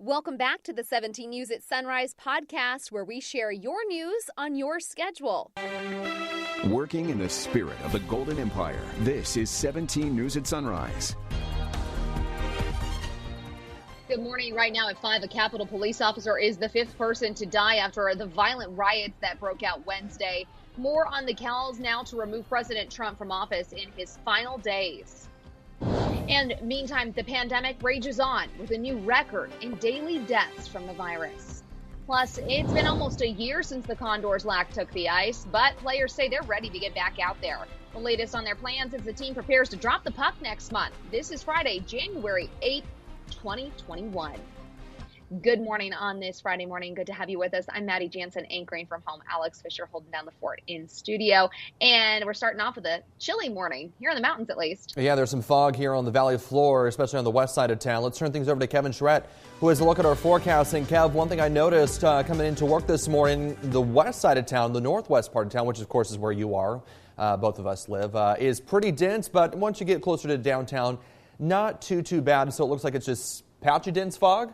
Welcome back to the 17 News at Sunrise podcast, where we share your news on your schedule. Working in the spirit of the Golden Empire, this is 17 News at Sunrise. Good morning. Right now at 5, a Capitol police officer is the 5th person to die after the violent riots that broke out Wednesday. More on the calls now to remove President Trump from office in his final days. And meantime, the pandemic rages on with a new record in daily deaths from the virus. Plus, it's been almost a year since the Condors took the ice, but players say they're ready to get back out there. The latest on their plans as the team prepares to drop the puck next month. This is Friday, January 8th, 2021. Good morning on this Friday morning. Good to have you with us. I'm Maddie Jansen, anchoring from home. Alex Fisher holding down the fort in studio. And we're starting off with a chilly morning, here in the mountains at least. Yeah, there's some fog here on the valley floor, especially on the west side of town. Let's turn things over to Kevin Charette, who has a look at our forecasting. Kev, one thing I noticed coming into work this morning, the west side of town, the northwest part of town, which of course is where you are, both of us live, is pretty dense. But once you get closer to downtown, not too bad. So it looks like it's just patchy dense fog.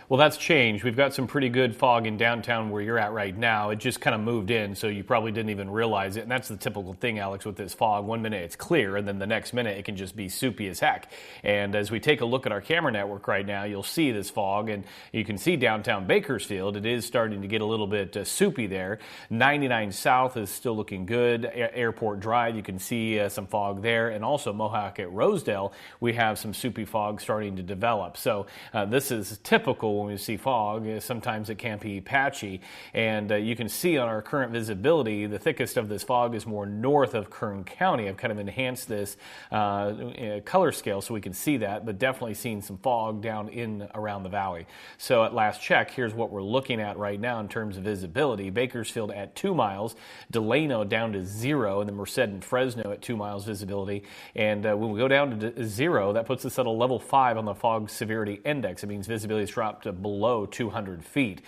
Well, that's changed. We've got some pretty good fog in downtown where you're at right now. It just kind of moved in, so you probably didn't even realize it. And that's the typical thing, Alex, with this fog. One minute it's clear, and then the next minute it can just be soupy as heck. And as we take a look at our camera network right now, you'll see this fog, and you can see downtown Bakersfield. It is starting to get a little bit soupy there. 99 South is still looking good. Airport Drive, you can see some fog there. And also Mohawk at Rosedale, we have some soupy fog starting to develop. So this is typical when we see fog. Sometimes it can be patchy, and you can see on our current visibility the thickest of this fog is more north of Kern County. I've kind of enhanced this color scale so we can see that, but definitely seeing some fog down in around the valley. So at last check, here's what we're looking at right now in terms of visibility. Bakersfield at 2 miles, Delano down to 0, and then Merced and Fresno at 2 miles visibility. And when we go down to 0, that puts us at a level 5 on the fog severity index. It means visibility has dropped to below 200 feet.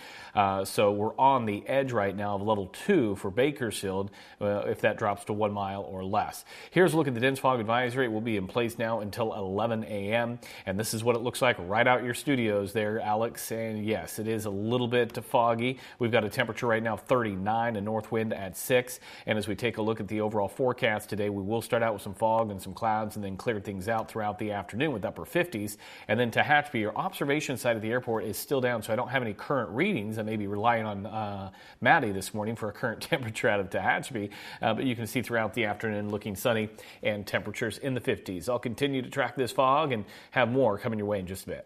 So we're on the edge right now of level 2 for Bakersfield if that drops to 1 mile or less. Here's a look at the dense fog advisory. It will be in place now until 11 a.m. And this is what it looks like right out your studios there, Alex. And yes, it is a little bit foggy. We've got a temperature right now 39, a north wind at 6. And as we take a look at the overall forecast today, we will start out with some fog and some clouds and then clear things out throughout the afternoon with upper 50s. And then Tehachapi, your observation side of the airport is still down, so I don't have any current readings. I may be relying on Maddie this morning for a current temperature out of Tehachapi, but you can see throughout the afternoon looking sunny and temperatures in the 50s. I'll continue to track this fog and have more coming your way in just a bit.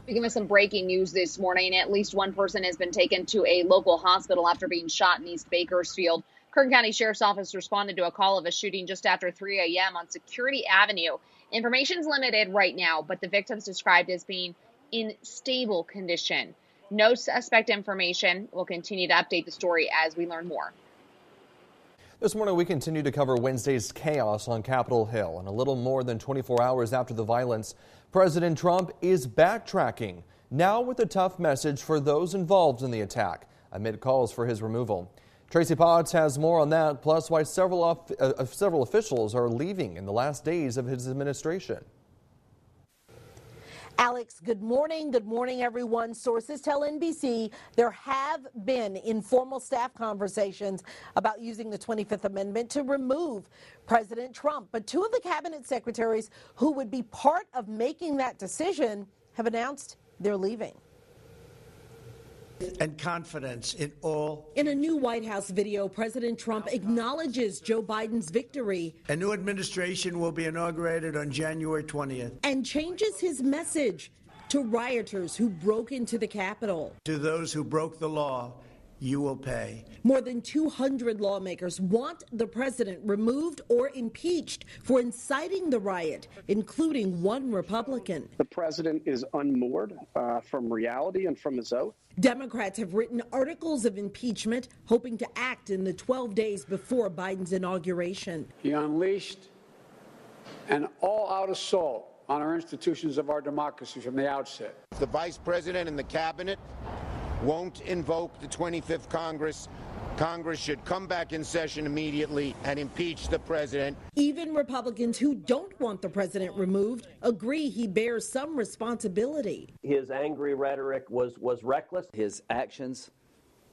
Speaking of some breaking news this morning, at least one person has been taken to a local hospital after being shot in East Bakersfield. Kern County Sheriff's Office responded to a call of a shooting just after 3 a.m. on Security Avenue. Information's limited right now, but the victim's described as being in stable condition. No suspect information. We'll continue to update the story as we learn more. This morning, we continue to cover Wednesday's chaos on Capitol Hill. And a little more than 24 hours after the violence, President Trump is backtracking, now with a tough message for those involved in the attack, amid calls for his removal. Tracy Potts has more on that, plus why several officials are leaving in the last days of his administration. Alex, good morning. Good morning, everyone. Sources tell NBC there have been informal staff conversations about using the 25th Amendment to remove President Trump. But two of the cabinet secretaries who would be part of making that decision have announced they're leaving. And confidence in all. In a new White House video, President Trump acknowledges Joe Biden's victory. A new administration will be inaugurated on January 20th. And changes his message to rioters who broke into the Capitol. To those who broke the law, you will pay. More than 200 lawmakers want the president removed or impeached for inciting the riot, including one Republican. The president is unmoored from reality and from his oath. Democrats have written articles of impeachment, hoping to act in the 12 days before Biden's inauguration. He unleashed an all-out assault on our institutions of our democracy from the outset. The vice president and the cabinet won't invoke the 25th Congress Congress should come back in session immediately and impeach the president. Even Republicans who don't want the president removed agree he bears some responsibility. His angry rhetoric was reckless. His actions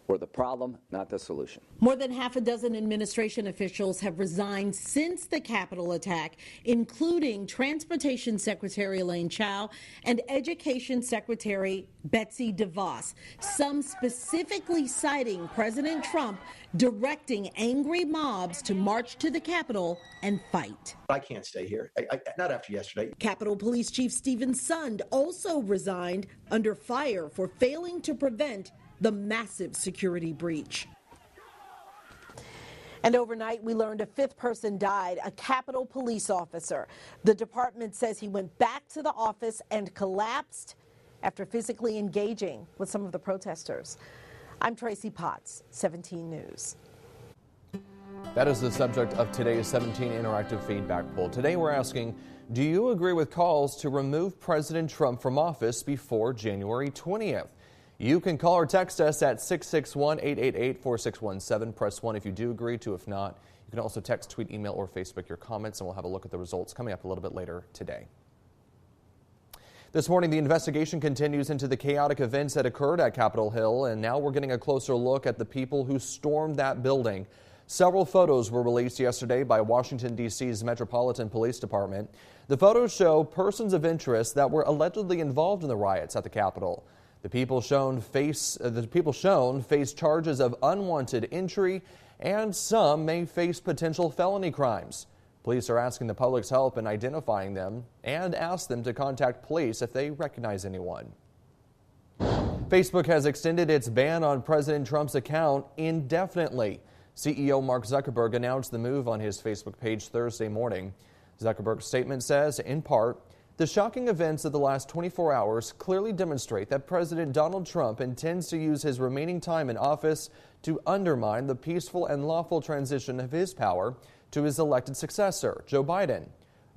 were the problem, not the solution. More than half a dozen administration officials have resigned since the Capitol attack, including Transportation Secretary Elaine Chao and Education Secretary Betsy DeVos, some specifically citing President Trump directing angry mobs to march to the Capitol and fight. I can't stay here, not after yesterday. Capitol Police Chief Stephen Sund also resigned under fire for failing to prevent the massive security breach. And overnight, we learned a fifth person died, a Capitol police officer. The department says he went back to the office and collapsed after physically engaging with some of the protesters. I'm Tracy Potts, 17 News. That is the subject of today's 17 interactive feedback poll. Today we're asking, do you agree with calls to remove President Trump from office before January 20th? You can call or text us at 661-888-4617. Press 1 if you do agree to. If not, you can also text, tweet, email, or Facebook your comments, and we'll have a look at the results coming up a little bit later today. This morning, the investigation continues into the chaotic events that occurred at Capitol Hill, and now we're getting a closer look at the people who stormed that building. Several photos were released yesterday by Washington, D.C.'s Metropolitan Police Department. The photos show persons of interest that were allegedly involved in the riots at the Capitol. The people shown face charges of unwanted entry, and some may face potential felony crimes. Police are asking the public's help in identifying them and ask them to contact police if they recognize anyone. Facebook has extended its ban on President Trump's account indefinitely. CEO Mark Zuckerberg announced the move on his Facebook page Thursday morning. Zuckerberg's statement says, in part, the shocking events of the last 24 hours clearly demonstrate that President Donald Trump intends to use his remaining time in office to undermine the peaceful and lawful transition of his power to his elected successor, Joe Biden.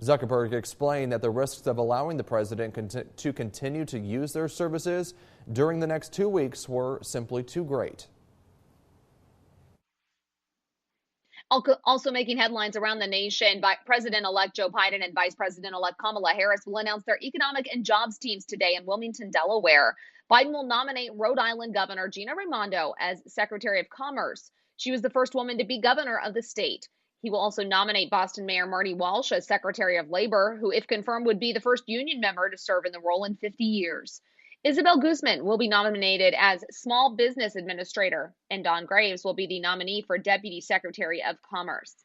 Zuckerberg explained that the risks of allowing the president to continue to use their services during the next 2 weeks were simply too great. Also making headlines around the nation, President-elect Joe Biden and Vice President-elect Kamala Harris will announce their economic and jobs teams today in Wilmington, Delaware. Biden will nominate Rhode Island Governor Gina Raimondo as Secretary of Commerce. She was the first woman to be governor of the state. He will also nominate Boston Mayor Marty Walsh as Secretary of Labor, who, if confirmed, would be the first union member to serve in the role in 50 years. Isabel Guzman will be nominated as Small Business Administrator, and Don Graves will be the nominee for Deputy Secretary of Commerce.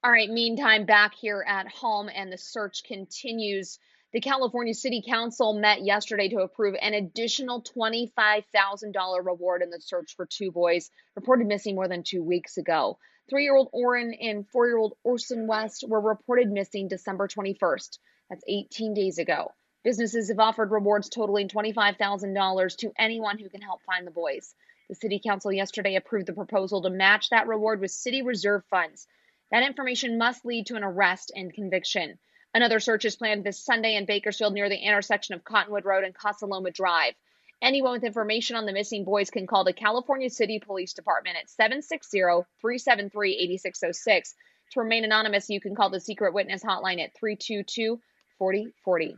All right, meantime, back here at home, and the search continues. The California City Council met yesterday to approve an additional $25,000 reward in the search for two boys reported missing more than 2 weeks ago. 3-year-old Oren and 4-year-old Orson West were reported missing December 21st. That's 18 days ago. Businesses have offered rewards totaling $25,000 to anyone who can help find the boys. The City Council yesterday approved the proposal to match that reward with city reserve funds. That information must lead to an arrest and conviction. Another search is planned this Sunday in Bakersfield near the intersection of Cottonwood Road and Casa Loma Drive. Anyone with information on the missing boys can call the California City Police Department at 760-373-8606. To remain anonymous, you can call the Secret Witness Hotline at 322-4040.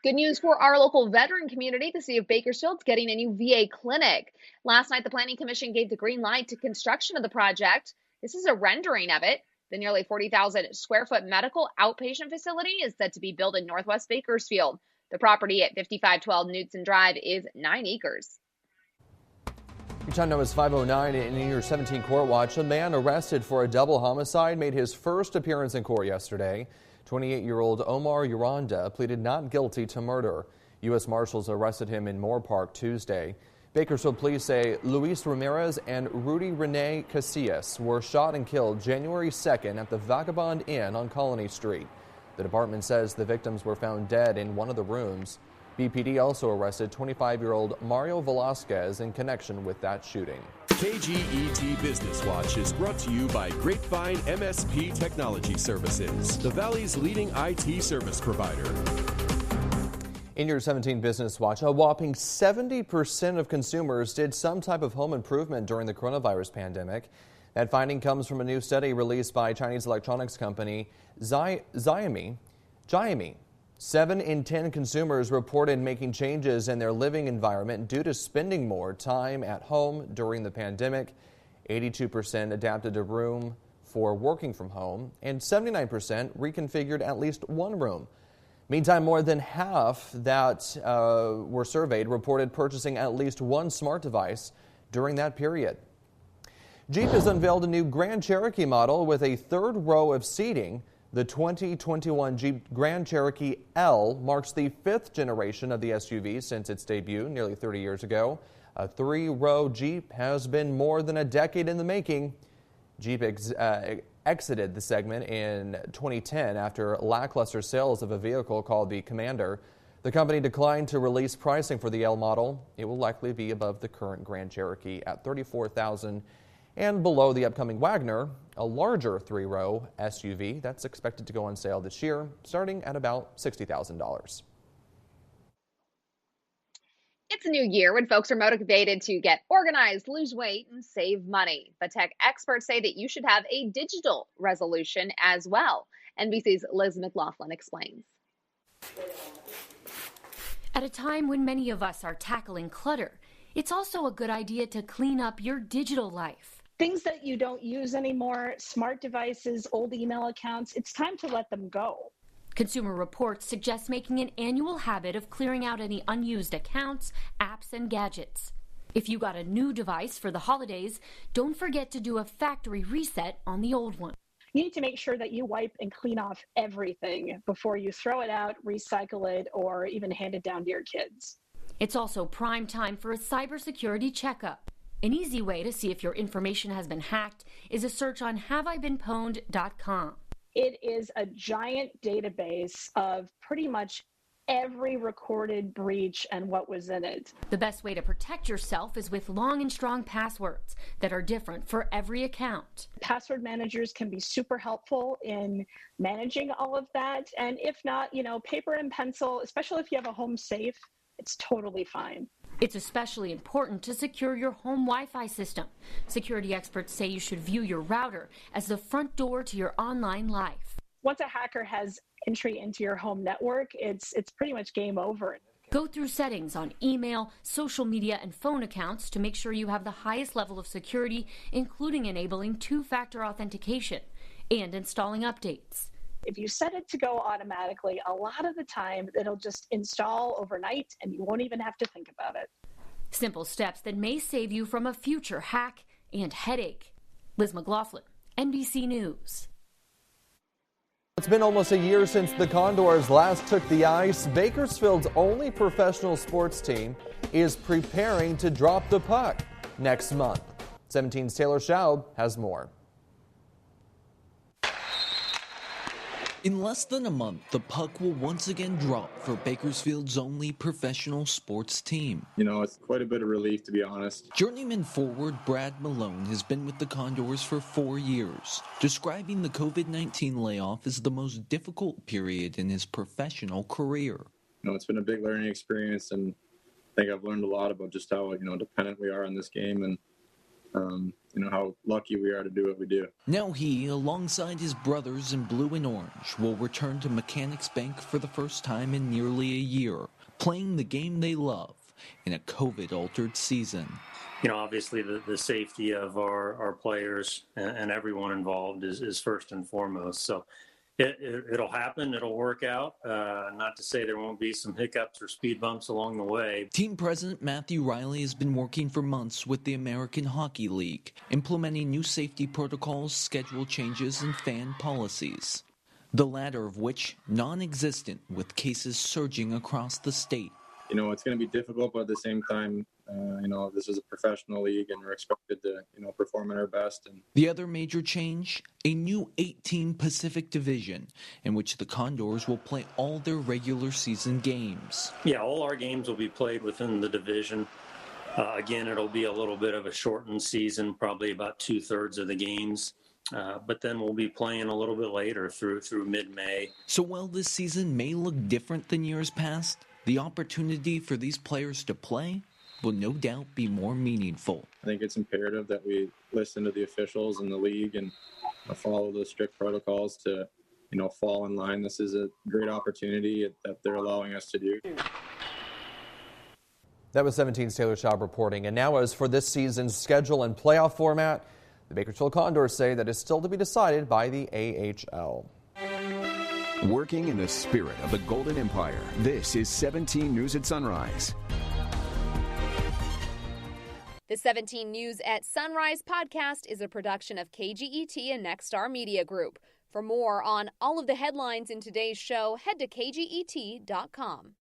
Good news for our local veteran community. The city of Bakersfield is getting a new VA clinic. Last night, the Planning Commission gave the green light to construction of the project. This is a rendering of it. The nearly 40,000 square foot medical outpatient facility is set to be built in Northwest Bakersfield. The property at 5512 Knutson Drive is 9 acres. Your time now is 5:09 in your 17 Court Watch. A man arrested for a double homicide made his first appearance in court yesterday. 28-year-old Omar Uranda pleaded not guilty to murder. U.S. Marshals arrested him in Moore Park Tuesday. Bakersfield police say Luis Ramirez and Rudy Rene Casillas were shot and killed January 2nd at the Vagabond Inn on Colony Street. The department says the victims were found dead in one of the rooms. BPD also arrested 25-year-old Mario Velasquez in connection with that shooting. KGET Business Watch is brought to you by Grapevine MSP Technology Services, the Valley's leading IT service provider. In your 17 Business Watch, a whopping 70% of consumers did some type of home improvement during the coronavirus pandemic. That finding comes from a new study released by Chinese electronics company Xiaomi. 7 in 10 consumers reported making changes in their living environment due to spending more time at home during the pandemic. 82% adapted a room for working from home, and 79% reconfigured at least one room. Meantime, more than half that were surveyed reported purchasing at least one smart device during that period. Jeep has unveiled a new Grand Cherokee model with a third row of seating. The 2021 Jeep Grand Cherokee L marks the 5th generation of the SUV since its debut nearly 30 years ago. A 3-row Jeep has been more than a decade in the making. Jeep exited the segment in 2010 after lackluster sales of a vehicle called the Commander. The company declined to release pricing for the L model. It will likely be above the current Grand Cherokee at $34,000 and below the upcoming Wagoner, a larger 3-row SUV that's expected to go on sale this year, starting at about $60,000. It's a new year when folks are motivated to get organized, lose weight, and save money. But tech experts say that you should have a digital resolution as well. NBC's Liz McLaughlin explains. At a time when many of us are tackling clutter, it's also a good idea to clean up your digital life. Things that you don't use anymore, smart devices, old email accounts, it's time to let them go. Consumer Reports suggest making an annual habit of clearing out any unused accounts, apps, and gadgets. If you got a new device for the holidays, don't forget to do a factory reset on the old one. You need to make sure that you wipe and clean off everything before you throw it out, recycle it, or even hand it down to your kids. It's also prime time for a cybersecurity checkup. An easy way to see if your information has been hacked is a search on haveibeenpwned.com. It is a giant database of pretty much every recorded breach and what was in it. The best way to protect yourself is with long and strong passwords that are different for every account. Password managers can be super helpful in managing all of that. And if not, paper and pencil, especially if you have a home safe, it's totally fine. It's especially important to secure your home Wi-Fi system. Security experts say you should view your router as the front door to your online life. Once a hacker has entry into your home network, it's pretty much game over. Go through settings on email, social media, and phone accounts to make sure you have the highest level of security, including enabling 2-factor authentication and installing updates. If you set it to go automatically, a lot of the time it'll just install overnight and you won't even have to think about it. Simple steps that may save you from a future hack and headache. Liz McLaughlin, NBC News. It's been almost a year since the Condors last took the ice. Bakersfield's only professional sports team is preparing to drop the puck next month. 17's Taylor Schaub has more. In less than a month, the puck will once again drop for Bakersfield's only professional sports team. It's quite a bit of relief, to be honest. Journeyman forward Brad Malone has been with the Condors for 4 years, describing the COVID-19 layoff as the most difficult period in his professional career. It's been a big learning experience, and I think I've learned a lot about just how, dependent we are on this game and how lucky we are to do what we do. Now he, alongside his brothers in blue and orange, will return to Mechanics Bank for the first time in nearly a year, playing the game they love in a COVID-altered season. Obviously the safety of our players and everyone involved is first and foremost. So it'll happen. It'll work out. Not to say there won't be some hiccups or speed bumps along the way. Team President Matthew Riley has been working for months with the American Hockey League, implementing new safety protocols, schedule changes, and fan policies. The latter of which non-existent with cases surging across the state. It's going to be difficult, but at the same time, this is a professional league and we're expected to, perform at our best. And the other major change, a new 8-team Pacific Division in which the Condors will play all their regular season games. Yeah, all our games will be played within the division. Again, it'll be a little bit of a shortened season, probably about 2/3 of the games. But then we'll be playing a little bit later through mid-May. So while this season may look different than years past, the opportunity for these players to play will no doubt be more meaningful. I think it's imperative that we listen to the officials in the league and follow the strict protocols to, fall in line. This is a great opportunity that they're allowing us to do. That was 17's Taylor Schaub reporting. And now as for this season's schedule and playoff format, the Bakersfield Condors say that is still to be decided by the AHL. Working in the spirit of the Golden Empire, this is 17 News at Sunrise. The 17 News at Sunrise podcast is a production of KGET and Nexstar Media Group. For more on all of the headlines in today's show, head to kget.com.